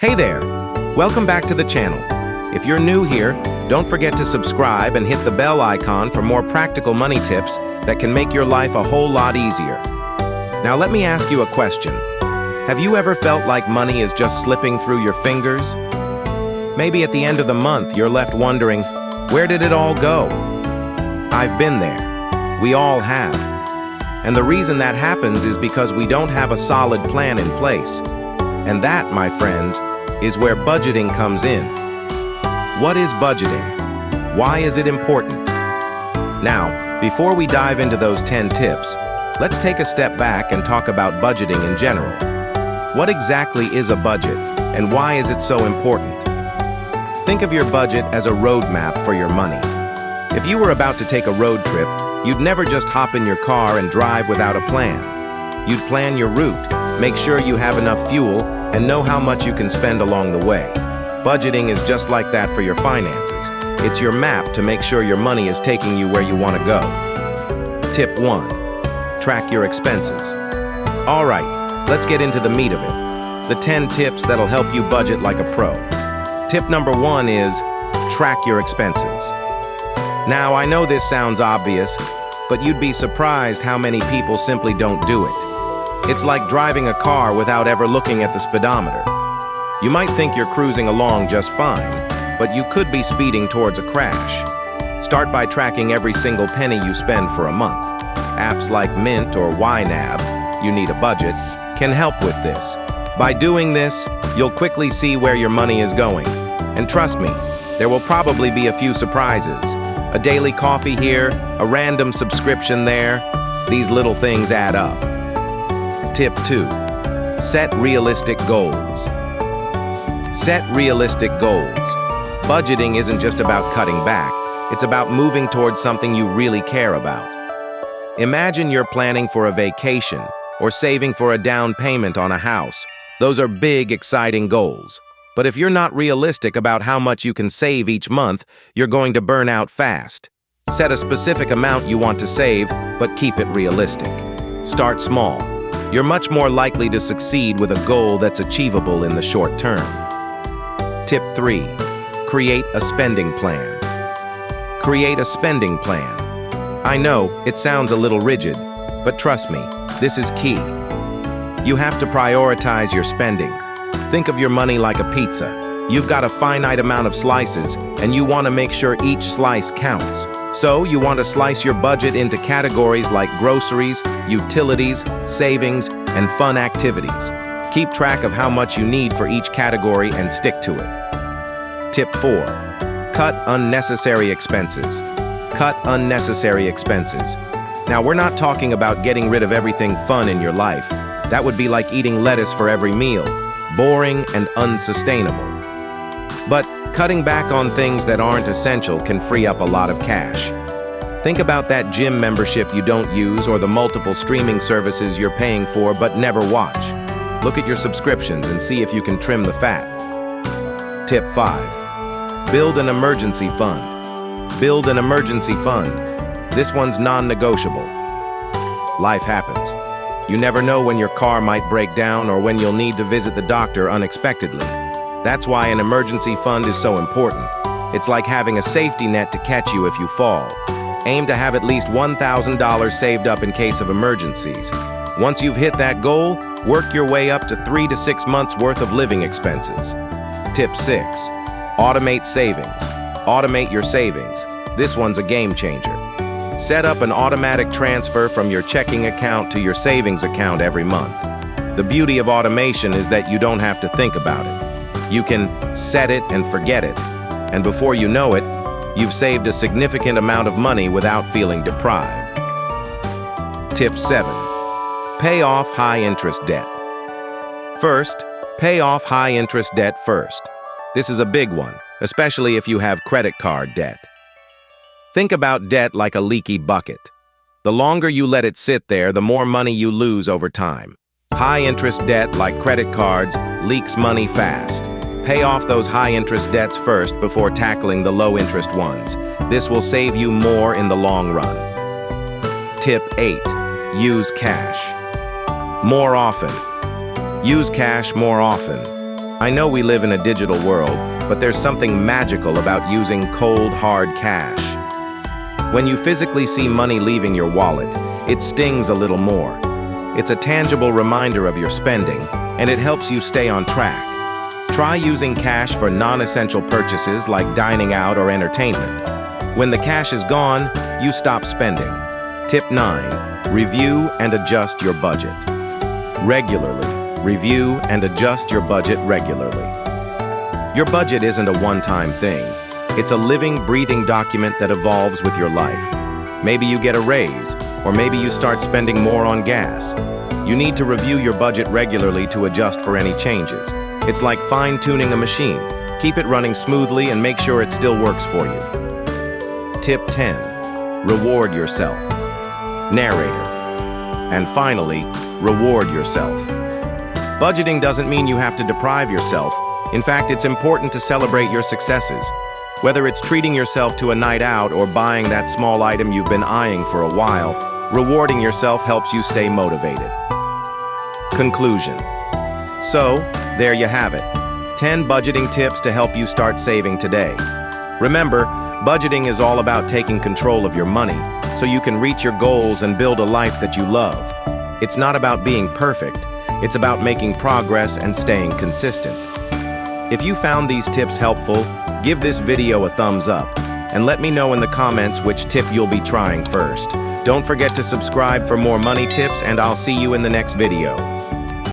Hey there! Welcome back to the channel. If you're new here, don't forget to subscribe and hit the bell icon for more practical money tips that can make your life a whole lot easier. Now let me ask you a question. Have you ever felt like money is just slipping through your fingers? Maybe at the end of the month you're left wondering, where did it all go? I've been there. We all have. And the reason that happens is because we don't have a solid plan in place. And that, my friends, is where budgeting comes in. What is budgeting? Why is it important? Now, before we dive into those 10 tips, let's take a step back and talk about budgeting in general. What exactly is a budget, and why is it so important? Think of your budget as a roadmap for your money. If you were about to take a road trip, you'd never just hop in your car and drive without a plan. You'd plan your route, make sure you have enough fuel, and know how much you can spend along the way. Budgeting is just like that for your finances. It's your map to make sure your money is taking you where you want to go. Tip 1. Track your expenses. All right, let's get into the meat of it. The 10 tips that'll help you budget like a pro. Tip number 1 is track your expenses. Now, I know this sounds obvious, but you'd be surprised how many people simply don't do it. It's like driving a car without ever looking at the speedometer. You might think you're cruising along just fine, but you could be speeding towards a crash. Start by tracking every single penny you spend for a month. Apps like Mint or YNAB, you need a budget, can help with this. By doing this, you'll quickly see where your money is going. And trust me, there will probably be a few surprises. A daily coffee here, a random subscription there. These little things add up. Tip 2. Set realistic goals. Set realistic goals. Budgeting isn't just about cutting back, it's about moving towards something you really care about. Imagine you're planning for a vacation or saving for a down payment on a house. Those are big, exciting goals. But if you're not realistic about how much you can save each month, you're going to burn out fast. Set a specific amount you want to save, but keep it realistic. Start small. You're much more likely to succeed with a goal that's achievable in the short term. Tip 3. Create a spending plan. Create a spending plan. I know, it sounds a little rigid, but trust me, this is key. You have to prioritize your spending. Think of your money like a pizza. You've got a finite amount of slices, and you want to make sure each slice counts. So you want to slice your budget into categories like groceries, utilities, savings, and fun activities. Keep track of how much you need for each category and stick to it. Tip 4. Cut unnecessary expenses. Cut unnecessary expenses. Now, we're not talking about getting rid of everything fun in your life. That would be like eating lettuce for every meal. Boring and unsustainable. But cutting back on things that aren't essential can free up a lot of cash. Think about that gym membership you don't use or the multiple streaming services you're paying for but never watch. Look at your subscriptions and see if you can trim the fat. Tip 5. Build an emergency fund. Build an emergency fund. This one's non-negotiable. Life happens. You never know when your car might break down or when you'll need to visit the doctor unexpectedly. That's why an emergency fund is so important. It's like having a safety net to catch you if you fall. Aim to have at least $1,000 saved up in case of emergencies. Once you've hit that goal, work your way up to 3 to 6 months worth of living expenses. Tip 6. Automate savings. Automate your savings. This one's a game changer. Set up an automatic transfer from your checking account to your savings account every month. The beauty of automation is that you don't have to think about it. You can set it and forget it, and before you know it, you've saved a significant amount of money without feeling deprived. Tip 7. Pay off high-interest debt. First, pay off high-interest debt first. This is a big one, especially if you have credit card debt. Think about debt like a leaky bucket. The longer you let it sit there, the more money you lose over time. High-interest debt, like credit cards, leaks money fast. Pay off those high-interest debts first before tackling the low-interest ones. This will save you more in the long run. Tip 8. Use cash. More often. Use cash more often. I know we live in a digital world, but there's something magical about using cold, hard cash. When you physically see money leaving your wallet, it stings a little more. It's a tangible reminder of your spending, and it helps you stay on track. Try using cash for non-essential purchases like dining out or entertainment. When the cash is gone, you stop spending. Tip 9. Review and adjust your budget. Regularly. Review and adjust your budget regularly. Your budget isn't a one-time thing. It's a living, breathing document that evolves with your life. Maybe you get a raise, or maybe you start spending more on gas. You need to review your budget regularly to adjust for any changes. It's like fine-tuning a machine. Keep it running smoothly and make sure it still works for you. Tip 10. Reward yourself. Narrator. And finally, reward yourself. Budgeting doesn't mean you have to deprive yourself. In fact, it's important to celebrate your successes. Whether it's treating yourself to a night out or buying that small item you've been eyeing for a while, rewarding yourself helps you stay motivated. Conclusion. So, there you have it. 10 budgeting tips to help you start saving today. Remember, budgeting is all about taking control of your money so you can reach your goals and build a life that you love. It's not about being perfect. It's about making progress and staying consistent. If you found these tips helpful, give this video a thumbs up and let me know in the comments which tip you'll be trying first. Don't forget to subscribe for more money tips, and I'll see you in the next video.